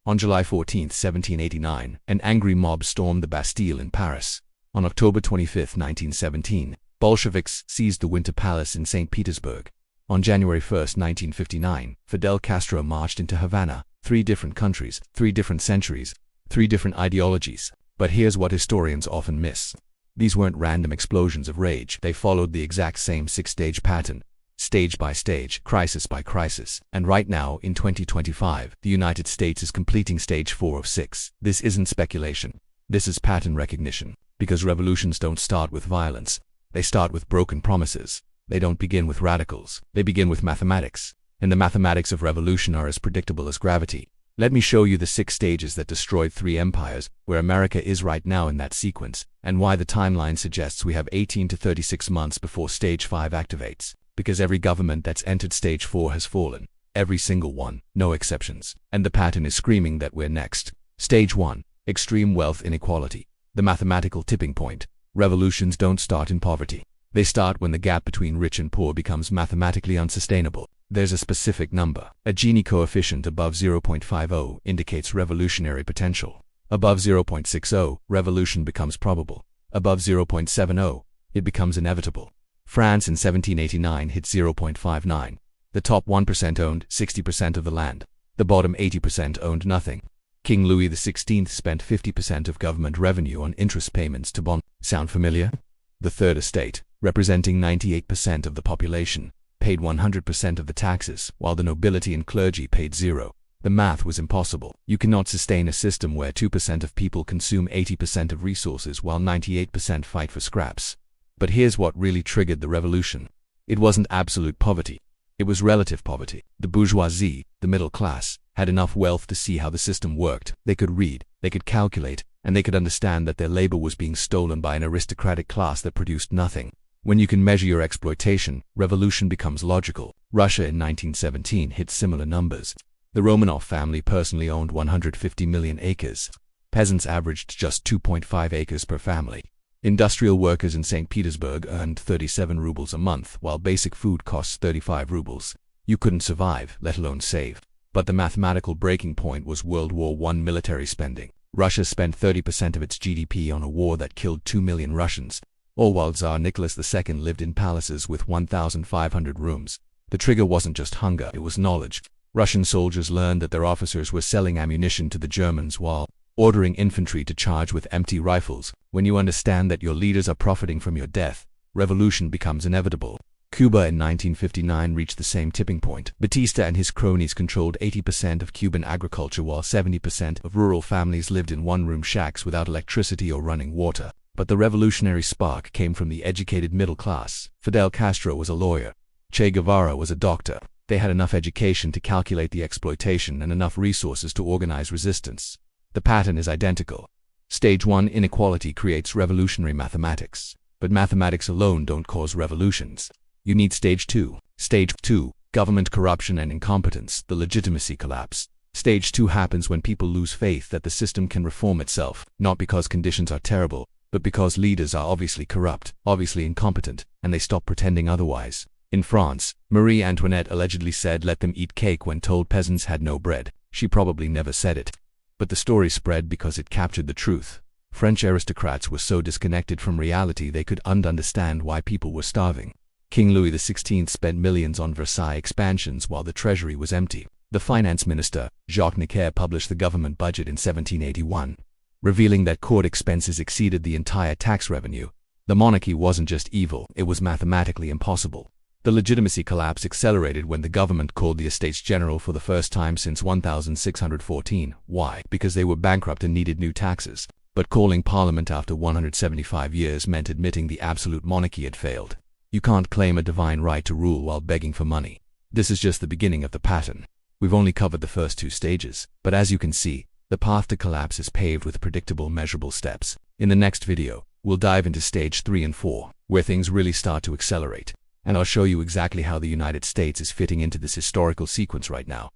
On July 14, 1789, an angry mob stormed the Bastille in Paris. On October 25, 1917, Bolsheviks seized the Winter Palace in St. Petersburg. On January 1, 1959, Fidel Castro marched into Havana. 3 different countries, 3 different centuries, 3 different ideologies. But here's what historians often miss. These weren't random explosions of rage. They followed the exact same 6-stage pattern, stage by stage, crisis by crisis. And right now, in 2025, the United States is completing stage 4 of 6. This isn't speculation. This is pattern recognition. Because revolutions don't start with violence. They start with broken promises. They don't begin with radicals. They begin with mathematics. And the mathematics of revolution are as predictable as gravity. Let me show you the 6 stages that destroyed 3 empires, where America is right now in that sequence, and why the timeline suggests we have 18 to 36 months before stage 5 activates. Because every government that's entered stage 4 has fallen. Every single one, no exceptions. And the pattern is screaming that we're next. Stage 1. Extreme wealth inequality. The mathematical tipping point. Revolutions don't start in poverty. They start when the gap between rich and poor becomes mathematically unsustainable. There's a specific number. A Gini coefficient above 0.50 indicates revolutionary potential. Above 0.60, revolution becomes probable. Above 0.70, it becomes inevitable. France in 1789 hit 0.59. The top 1% owned 60% of the land. The bottom 80% owned nothing. King Louis XVI spent 50% of government revenue on interest payments to bond. Sound familiar? The Third Estate, representing 98% of the population, paid 100% of the taxes, while the nobility and clergy paid 0. The math was impossible. You cannot sustain a system where 2% of people consume 80% of resources while 98% fight for scraps. But here's what really triggered the revolution. It wasn't absolute poverty. It was relative poverty. The bourgeoisie, the middle class, had enough wealth to see how the system worked. They could read, they could calculate, and they could understand that their labor was being stolen by an aristocratic class that produced nothing. When you can measure your exploitation, revolution becomes logical. Russia in 1917 hit similar numbers. The Romanov family personally owned 150 million acres. Peasants averaged just 2.5 acres per family. Industrial workers in St. Petersburg earned 37 rubles a month, while basic food costs 35 rubles. You couldn't survive, let alone save. But the mathematical breaking point was World War I military spending. Russia spent 30% of its GDP on a war that killed 2 million Russians. All while Tsar Nicholas II lived in palaces with 1,500 rooms. The trigger wasn't just hunger, it was knowledge. Russian soldiers learned that their officers were selling ammunition to the Germans while ordering infantry to charge with empty rifles. When you understand that your leaders are profiting from your death, revolution becomes inevitable. Cuba in 1959 reached the same tipping point. Batista and his cronies controlled 80% of Cuban agriculture while 70% of rural families lived in one-room shacks without electricity or running water. But the revolutionary spark came from the educated middle class. Fidel Castro was a lawyer. Che Guevara was a doctor. They had enough education to calculate the exploitation and enough resources to organize resistance. The pattern is identical. Stage 1 inequality creates revolutionary mathematics. But mathematics alone don't cause revolutions. You need stage 2. Stage 2, government corruption and incompetence, the legitimacy collapse. Stage 2 happens when people lose faith that the system can reform itself, not because conditions are terrible, but because leaders are obviously corrupt, obviously incompetent, and they stop pretending otherwise. In France, Marie Antoinette allegedly said let them eat cake when told peasants had no bread. She probably never said it. But the story spread because it captured the truth. French aristocrats were so disconnected from reality they could understand why people were starving. King Louis XVI spent millions on Versailles expansions while the treasury was empty. The finance minister, Jacques Necker, published the government budget in 1781. Revealing that court expenses exceeded the entire tax revenue. The monarchy wasn't just evil, it was mathematically impossible. The legitimacy collapse accelerated when the government called the Estates General for the first time since 1614. Why? Because they were bankrupt and needed new taxes. But calling Parliament after 175 years meant admitting the absolute monarchy had failed. You can't claim a divine right to rule while begging for money. This is just the beginning of the pattern. We've only covered the first 2 stages, but as you can see, the path to collapse is paved with predictable, measurable steps. In the next video, we'll dive into stage 3 and 4, where things really start to accelerate. And I'll show you exactly how the United States is fitting into this historical sequence right now.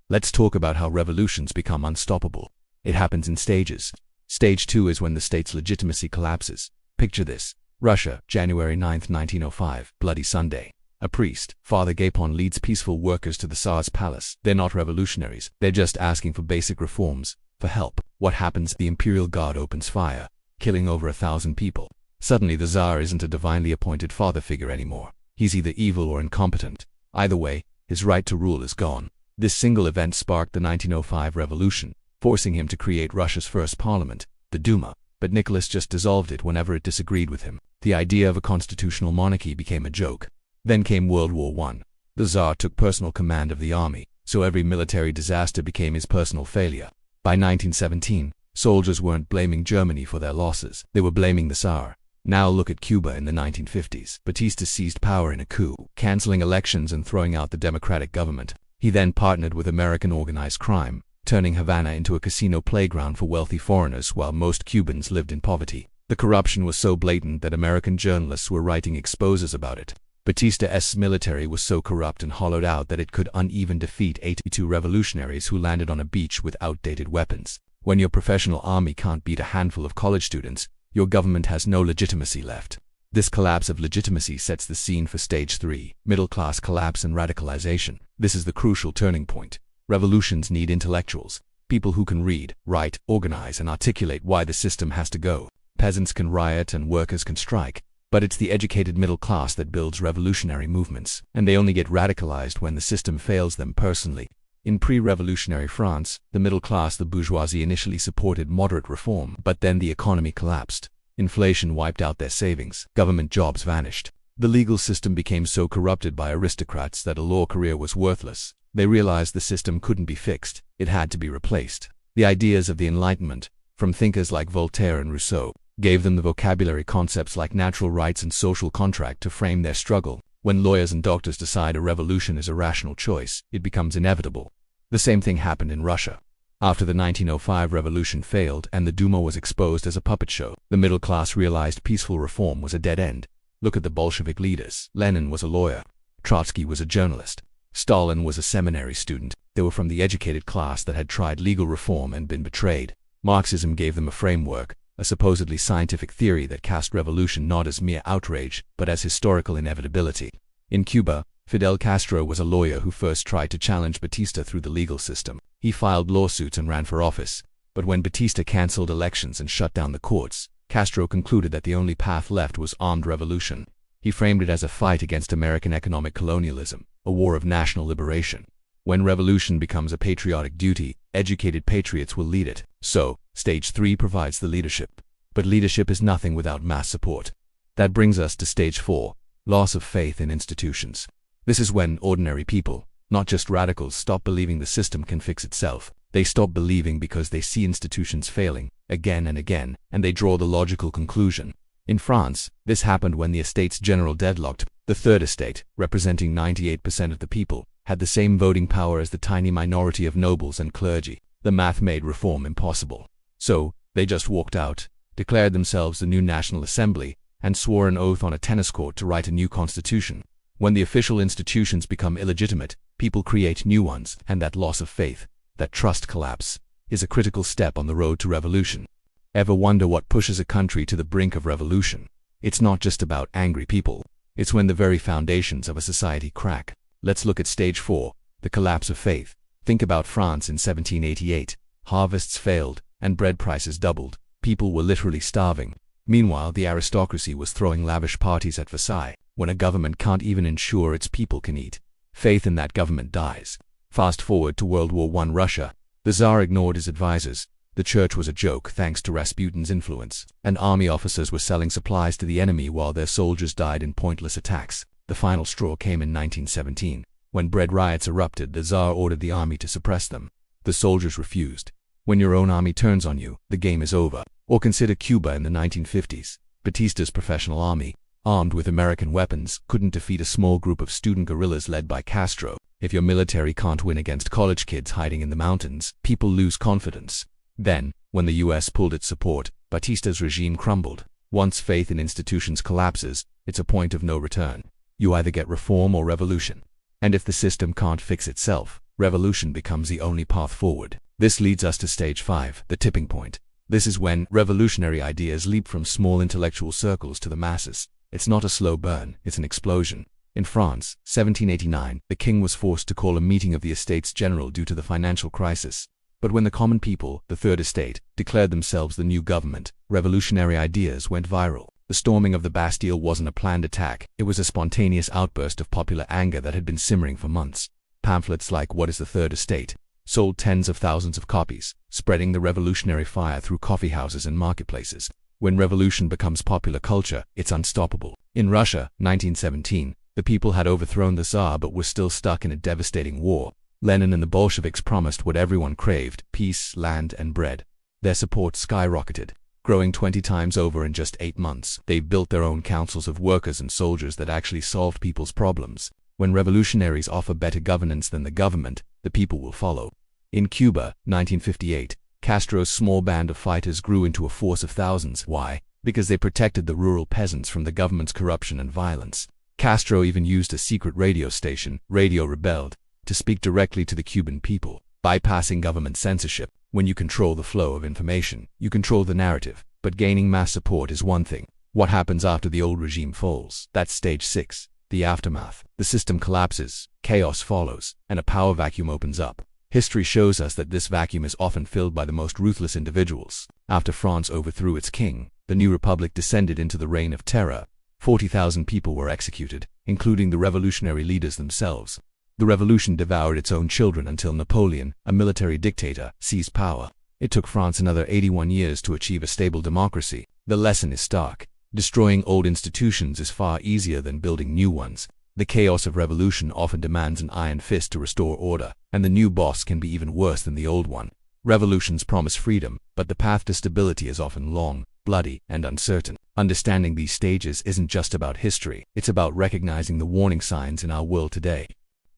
Let's talk about how revolutions become unstoppable. It happens in stages. Stage 2 is when the state's legitimacy collapses. Picture this. Russia, January 9, 1905, Bloody Sunday. A priest, Father Gapon, leads peaceful workers to the Tsar's palace. They're not revolutionaries. They're just asking for basic reforms, for help. What happens? The Imperial Guard opens fire, killing over 1,000 people. Suddenly the Tsar isn't a divinely appointed father figure anymore. He's either evil or incompetent. Either way, his right to rule is gone. This single event sparked the 1905 revolution, forcing him to create Russia's first parliament, the Duma. But Nicholas just dissolved it whenever it disagreed with him. The idea of a constitutional monarchy became a joke. Then came World War I. The Tsar took personal command of the army, so every military disaster became his personal failure. By 1917, soldiers weren't blaming Germany for their losses. They were blaming the Tsar. Now look at Cuba in the 1950s. Batista seized power in a coup, canceling elections and throwing out the democratic government. He then partnered with American organized crime, turning Havana into a casino playground for wealthy foreigners while most Cubans lived in poverty. The corruption was so blatant that American journalists were writing exposés about it. Batista's military was so corrupt and hollowed out that it could uneven defeat 82 revolutionaries who landed on a beach with outdated weapons. When your professional army can't beat a handful of college students, your government has no legitimacy left. This collapse of legitimacy sets the scene for Stage 3, middle-class collapse and radicalization. This is the crucial turning point. Revolutions need intellectuals, people who can read, write, organize, and articulate why the system has to go. Peasants can riot and workers can strike, but it's the educated middle class that builds revolutionary movements, and they only get radicalized when the system fails them personally. In pre-revolutionary France, the middle class, the bourgeoisie, initially supported moderate reform, but then the economy collapsed. Inflation wiped out their savings. Government jobs vanished. The legal system became so corrupted by aristocrats that a law career was worthless. They realized the system couldn't be fixed. It had to be replaced. The ideas of the Enlightenment, from thinkers like Voltaire and Rousseau, gave them the vocabulary, concepts like natural rights and social contract to frame their struggle. When lawyers and doctors decide a revolution is a rational choice, it becomes inevitable. The same thing happened in Russia. After the 1905 revolution failed and the Duma was exposed as a puppet show, the middle class realized peaceful reform was a dead end. Look at the Bolshevik leaders. Lenin was a lawyer. Trotsky was a journalist. Stalin was a seminary student. They were from the educated class that had tried legal reform and been betrayed. Marxism gave them a framework, a supposedly scientific theory that cast revolution not as mere outrage, but as historical inevitability. In Cuba, Fidel Castro was a lawyer who first tried to challenge Batista through the legal system. He filed lawsuits and ran for office. But when Batista canceled elections and shut down the courts, Castro concluded that the only path left was armed revolution. He framed it as a fight against American economic colonialism, a war of national liberation. When revolution becomes a patriotic duty, educated patriots will lead it. So, Stage 3 provides the leadership. But leadership is nothing without mass support. That brings us to Stage 4, loss of faith in institutions. This is when ordinary people, not just radicals, stop believing the system can fix itself. They stop believing because they see institutions failing, again and again, and they draw the logical conclusion. In France, this happened when the Estates General deadlocked. The Third Estate, representing 98% of the people, had the same voting power as the tiny minority of nobles and clergy. The math made reform impossible. So, they just walked out, declared themselves the new National Assembly, and swore an oath on a tennis court to write a new constitution. When the official institutions become illegitimate, people create new ones, and that loss of faith, that trust collapse, is a critical step on the road to revolution. Ever wonder what pushes a country to the brink of revolution? It's not just about angry people. It's when the very foundations of a society crack. Let's look at Stage 4, the collapse of faith. Think about France in 1788. Harvests failed, and bread prices doubled. People were literally starving. Meanwhile, the aristocracy was throwing lavish parties at Versailles. When a government can't even ensure its people can eat, faith in that government dies. Fast forward to World War I Russia. The Tsar ignored his advisors. The church was a joke thanks to Rasputin's influence, and army officers were selling supplies to the enemy while their soldiers died in pointless attacks. The final straw came in 1917. When bread riots erupted, the Tsar ordered the army to suppress them. The soldiers refused. When your own army turns on you, the game is over. Or consider Cuba in the 1950s. Batista's professional army, armed with American weapons, couldn't defeat a small group of student guerrillas led by Castro. If your military can't win against college kids hiding in the mountains, people lose confidence. Then, when the US pulled its support, Batista's regime crumbled. Once faith in institutions collapses, it's a point of no return. You either get reform or revolution. And if the system can't fix itself, revolution becomes the only path forward. This leads us to Stage 5, the tipping point. This is when revolutionary ideas leap from small intellectual circles to the masses. It's not a slow burn, it's an explosion. In France, 1789, the king was forced to call a meeting of the Estates General due to the financial crisis. But when the common people, the Third Estate, declared themselves the new government, revolutionary ideas went viral. The storming of the Bastille wasn't a planned attack, it was a spontaneous outburst of popular anger that had been simmering for months. Pamphlets like "What is the Third Estate?" sold tens of thousands of copies, spreading the revolutionary fire through coffeehouses and marketplaces. When revolution becomes popular culture, it's unstoppable. In Russia, 1917, the people had overthrown the Tsar but were still stuck in a devastating war. Lenin and the Bolsheviks promised what everyone craved: peace, land, and bread. Their support skyrocketed, growing 20 times over in just 8 months. They built their own councils of workers and soldiers that actually solved people's problems. When revolutionaries offer better governance than the government, the people will follow. In Cuba, 1958, Castro's small band of fighters grew into a force of thousands. Why? Because they protected the rural peasants from the government's corruption and violence. Castro even used a secret radio station, Radio Rebelde, to speak directly to the Cuban people, bypassing government censorship. When you control the flow of information, you control the narrative. But gaining mass support is one thing. What happens after the old regime falls? That's stage 6, the aftermath. The system collapses, chaos follows, and a power vacuum opens up. History shows us that this vacuum is often filled by the most ruthless individuals. After France overthrew its king, the new republic descended into the reign of terror. 40,000 people were executed, including the revolutionary leaders themselves. The revolution devoured its own children until Napoleon, a military dictator, seized power. It took France another 81 years to achieve a stable democracy. The lesson is stark. Destroying old institutions is far easier than building new ones. The chaos of revolution often demands an iron fist to restore order, and the new boss can be even worse than the old one. Revolutions promise freedom, but the path to stability is often long, bloody, and uncertain. Understanding these stages isn't just about history, it's about recognizing the warning signs in our world today.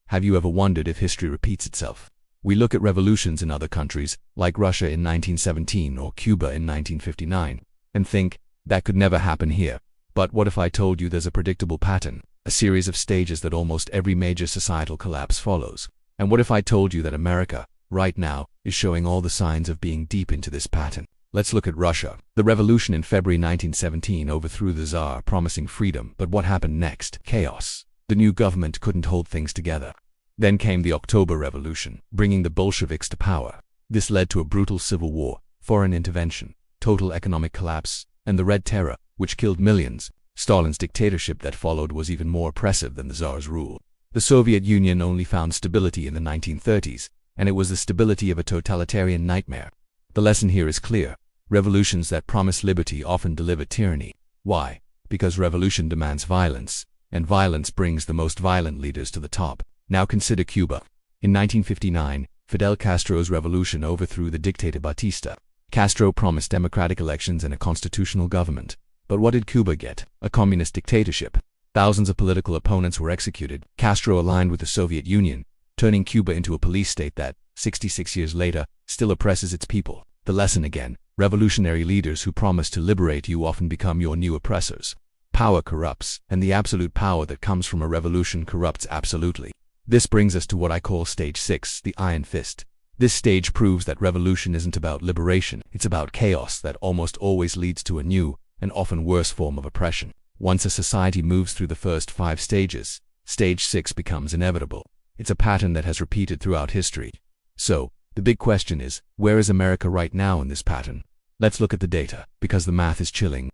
Have you ever wondered if history repeats itself? We look at revolutions in other countries, like Russia in 1917 or Cuba in 1959, and think, that could never happen here. But what if I told you there's a predictable pattern, a series of stages that almost every major societal collapse follows? And what if I told you that America, right now, is showing all the signs of being deep into this pattern? Let's look at Russia. The revolution in February 1917 overthrew the Tsar, promising freedom. But what happened next? Chaos. The new government couldn't hold things together. Then came the October Revolution, bringing the Bolsheviks to power. This led to a brutal civil war, foreign intervention, total economic collapse, and the Red Terror, which killed millions. Stalin's dictatorship that followed was even more oppressive than the Tsar's rule. The Soviet Union only found stability in the 1930s, and it was the stability of a totalitarian nightmare. The lesson here is clear. Revolutions that promise liberty often deliver tyranny. Why? Because revolution demands violence, and violence brings the most violent leaders to the top. Now consider Cuba. In 1959, Fidel Castro's revolution overthrew the dictator Batista. Castro promised democratic elections and a constitutional government. But what did Cuba get? A communist dictatorship. Thousands of political opponents were executed. Castro aligned with the Soviet Union, turning Cuba into a police state that, 66 years later, still oppresses its people. The lesson again: revolutionary leaders who promise to liberate you often become your new oppressors. Power corrupts, and the absolute power that comes from a revolution corrupts absolutely. This brings us to what I call stage 6, the iron fist. This stage proves that revolution isn't about liberation, it's about chaos that almost always leads to a new, and often worse form of oppression. Once a society moves through the first 5 stages, stage 6 becomes inevitable. It's a pattern that has repeated throughout history. So, the big question is, where is America right now in this pattern? Let's look at the data, because the math is chilling.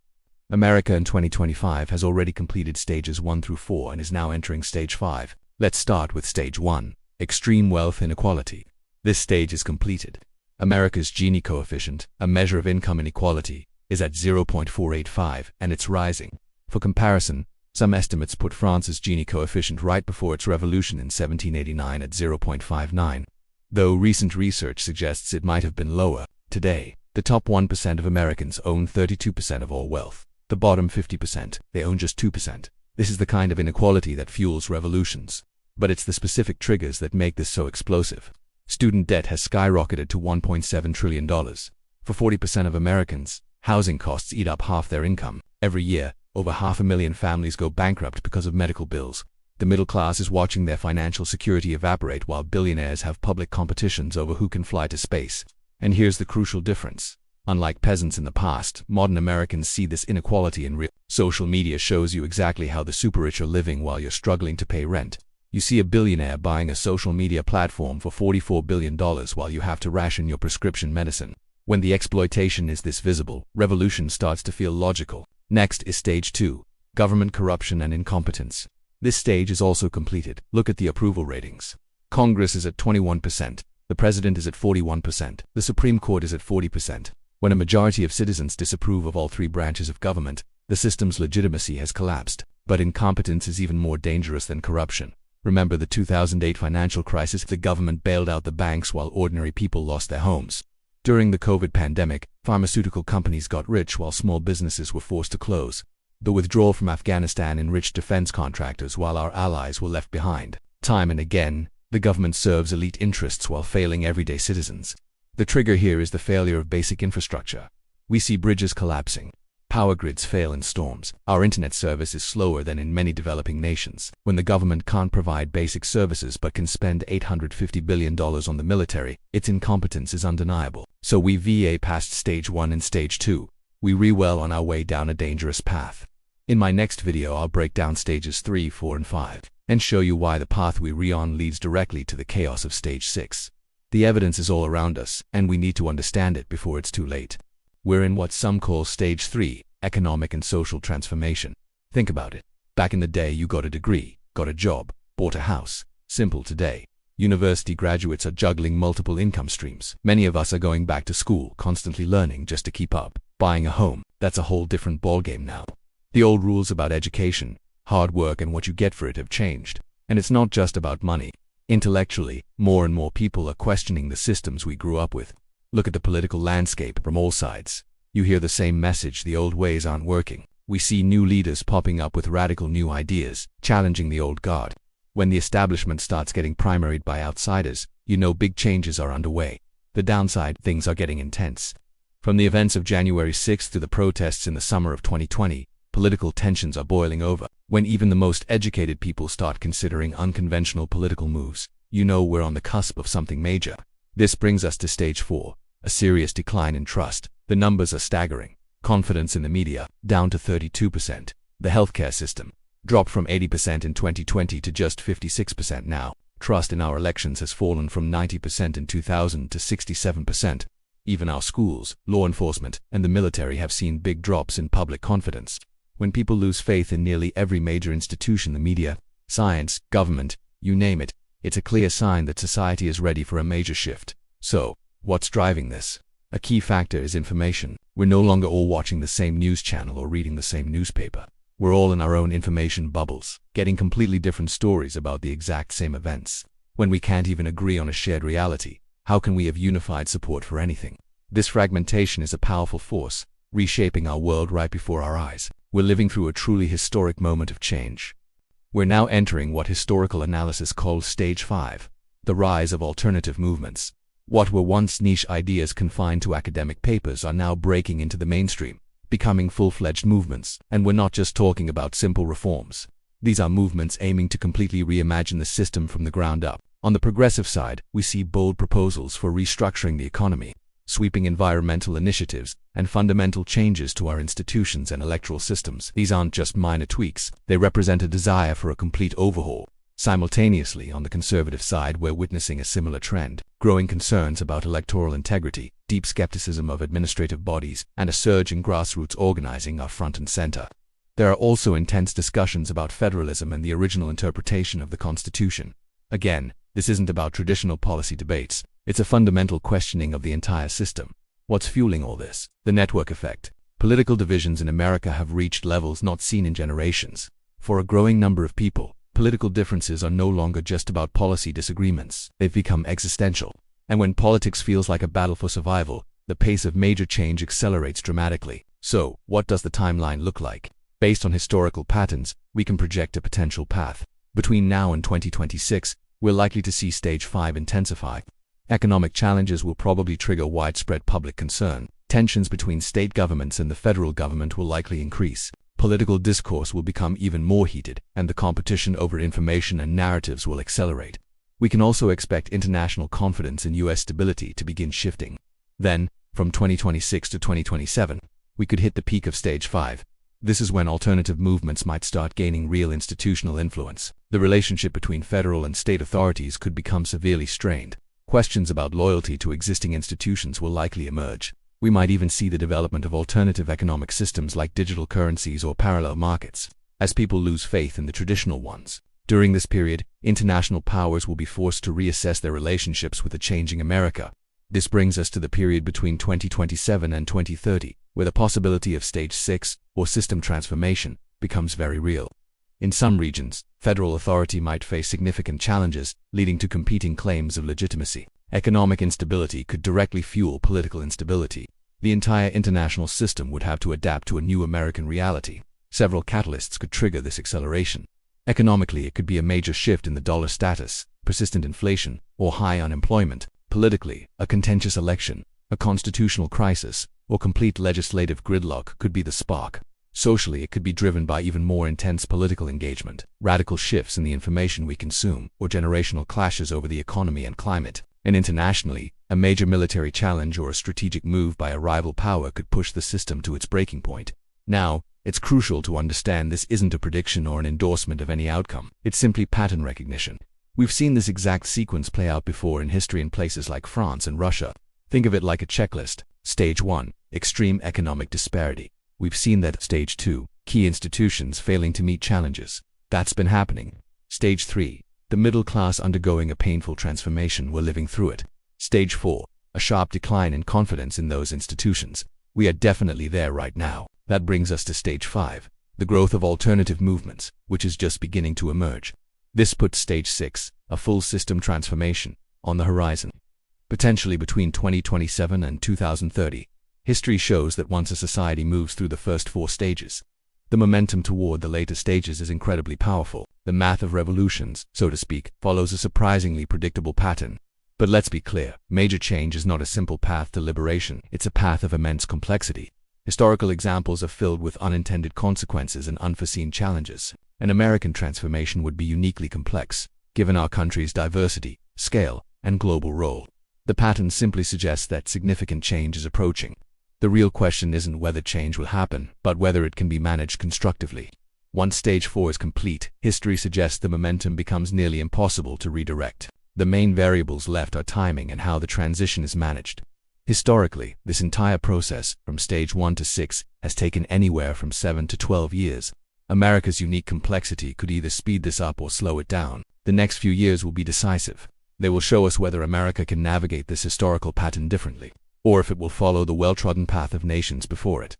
America in 2025 has already completed stages 1 through 4 and is now entering stage 5. Let's start with stage 1, extreme wealth inequality. This stage is completed. America's Gini coefficient, a measure of income inequality, is at 0.485, and it's rising. For comparison, some estimates put France's Gini coefficient right before its revolution in 1789 at 0.59. Though recent research suggests it might have been lower. Today, the top 1% of Americans own 32% of all wealth. The bottom 50%, they own just 2%. This is the kind of inequality that fuels revolutions. But it's the specific triggers that make this so explosive. Student debt has skyrocketed to $1.7 trillion. For 40% of Americans, housing costs eat up half their income. Every year, over 500,000 families go bankrupt because of medical bills. The middle class is watching their financial security evaporate while billionaires have public competitions over who can fly to space. And here's the crucial difference. Unlike peasants in the past, modern Americans see this inequality in real. Social media shows you exactly how the super-rich are living while you're struggling to pay rent. You see a billionaire buying a social media platform for $44 billion while you have to ration your prescription medicine. When the exploitation is this visible, revolution starts to feel logical. Next is stage 2, government corruption and incompetence. This stage is also completed. Look at the approval ratings. Congress is at 21%. The president is at 41%. The Supreme Court is at 40%. When a majority of citizens disapprove of all three branches of government, the system's legitimacy has collapsed. But incompetence is even more dangerous than corruption. Remember the 2008 financial crisis? The government bailed out the banks while ordinary people lost their homes. During the COVID pandemic, pharmaceutical companies got rich while small businesses were forced to close. The withdrawal from Afghanistan enriched defense contractors while our allies were left behind. Time and again, the government serves elite interests while failing everyday citizens. The trigger here is the failure of basic infrastructure. We see bridges collapsing. Power grids fail in storms. Our internet service is slower than in many developing nations. When the government can't provide basic services but can spend $850 billion on the military, its incompetence is undeniable. So we VA past stage 1 and stage 2. We well on our way down a dangerous path. In my next video I'll break down stages 3, 4 and 5, and show you why the path we on leads directly to the chaos of stage 6. The evidence is all around us, and we need to understand it before it's too late. We're in what some call stage 3, economic and social transformation. Think about it. Back in the day you got a degree, got a job, bought a house. Simple today. University graduates are juggling multiple income streams. Many of us are going back to school, constantly learning just to keep up. Buying a home, that's a whole different ballgame now. The old rules about education, hard work and what you get for it have changed. And it's not just about money. Intellectually, more and more people are questioning the systems we grew up with. Look at the political landscape from all sides. You hear the same message: the old ways aren't working. We see new leaders popping up with radical new ideas, challenging the old guard. When the establishment starts getting primaried by outsiders, you know big changes are underway. The downside: things are getting intense. From the events of January 6th to the protests in the summer of 2020, political tensions are boiling over. When even the most educated people start considering unconventional political moves, you know we're on the cusp of something major. This brings us to stage 4, a serious decline in trust. The numbers are staggering. Confidence in the media, down to 32%. The healthcare system, dropped from 80% in 2020 to just 56% now. Trust in our elections has fallen from 90% in 2000 to 67%. Even our schools, law enforcement, and the military have seen big drops in public confidence. When people lose faith in nearly every major institution, the media, science, government, you name it, it's a clear sign that society is ready for a major shift. So, what's driving this? A key factor is information. We're no longer all watching the same news channel or reading the same newspaper. We're all in our own information bubbles, getting completely different stories about the exact same events. When we can't even agree on a shared reality, how can we have unified support for anything? This fragmentation is a powerful force, reshaping our world right before our eyes. We're living through a truly historic moment of change. We're now entering what historical analysis calls stage 5, the rise of alternative movements. What were once niche ideas confined to academic papers are now breaking into the mainstream, becoming full-fledged movements. And we're not just talking about simple reforms. These are movements aiming to completely reimagine the system from the ground up. On the progressive side, we see bold proposals for restructuring the economy, sweeping environmental initiatives, and fundamental changes to our institutions and electoral systems. These aren't just minor tweaks, they represent a desire for a complete overhaul. Simultaneously, on the conservative side, we're witnessing a similar trend: growing concerns about electoral integrity, deep skepticism of administrative bodies, and a surge in grassroots organizing are front and center. There are also intense discussions about federalism and the original interpretation of the Constitution. Again, this isn't about traditional policy debates. It's a fundamental questioning of the entire system. What's fueling all this? The network effect. Political divisions in America have reached levels not seen in generations. For a growing number of people, political differences are no longer just about policy disagreements. They've become existential. And when politics feels like a battle for survival, the pace of major change accelerates dramatically. So, what does the timeline look like? Based on historical patterns, we can project a potential path. Between now and 2026, we're likely to see stage 5 intensify. Economic challenges will probably trigger widespread public concern. Tensions between state governments and the federal government will likely increase. Political discourse will become even more heated, and the competition over information and narratives will accelerate. We can also expect international confidence in U.S. stability to begin shifting. Then, From 2026 to 2027, we could hit the peak of Stage 5. This is when alternative movements might start gaining real institutional influence. The relationship between federal and state authorities could become severely strained. Questions about loyalty to existing institutions will likely emerge. We might even see the development of alternative economic systems like digital currencies or parallel markets, as people lose faith in the traditional ones. During this period, international powers will be forced to reassess their relationships with a changing America. This brings us to the period between 2027 and 2030, where the possibility of Stage 6, or system transformation, becomes very real. In some regions, federal authority might face significant challenges, leading to competing claims of legitimacy. Economic instability could directly fuel political instability. The entire international system would have to adapt to a new American reality. Several catalysts could trigger this acceleration. Economically, it could be a major shift in the dollar status, persistent inflation, or high unemployment. Politically, a contentious election, a constitutional crisis, or complete legislative gridlock could be the spark. Socially, it could be driven by even more intense political engagement, radical shifts in the information we consume, or generational clashes over the economy and climate. And internationally, a major military challenge or a strategic move by a rival power could push the system to its breaking point. Now, it's crucial to understand this isn't a prediction or an endorsement of any outcome. It's simply pattern recognition. We've seen this exact sequence play out before in history in places like France and Russia. Think of it like a checklist. Stage 1, extreme economic disparity. We've seen that. Stage 2, key institutions failing to meet challenges. That's been happening. Stage 3, the middle class undergoing a painful transformation. We're living through it. Stage 4, a sharp decline in confidence in those institutions. We are definitely there right now. That brings us to Stage 5, the growth of alternative movements, which is just beginning to emerge. This puts Stage 6, a full system transformation, on the horizon. Potentially between 2027 and 2030. History shows that once a society moves through the first 4 stages, the momentum toward the later stages is incredibly powerful. The math of revolutions, so to speak, follows a surprisingly predictable pattern. But let's be clear, major change is not a simple path to liberation. It's a path of immense complexity. Historical examples are filled with unintended consequences and unforeseen challenges. An American transformation would be uniquely complex, given our country's diversity, scale, and global role. The pattern simply suggests that significant change is approaching. The real question isn't whether change will happen, but whether it can be managed constructively. Once Stage 4 is complete, history suggests the momentum becomes nearly impossible to redirect. The main variables left are timing and how the transition is managed. Historically, this entire process, from Stage 1 to 6, has taken anywhere from 7 to 12 years. America's unique complexity could either speed this up or slow it down. The next few years will be decisive. They will show us whether America can navigate this historical pattern differently, or if it will follow the well-trodden path of nations before it.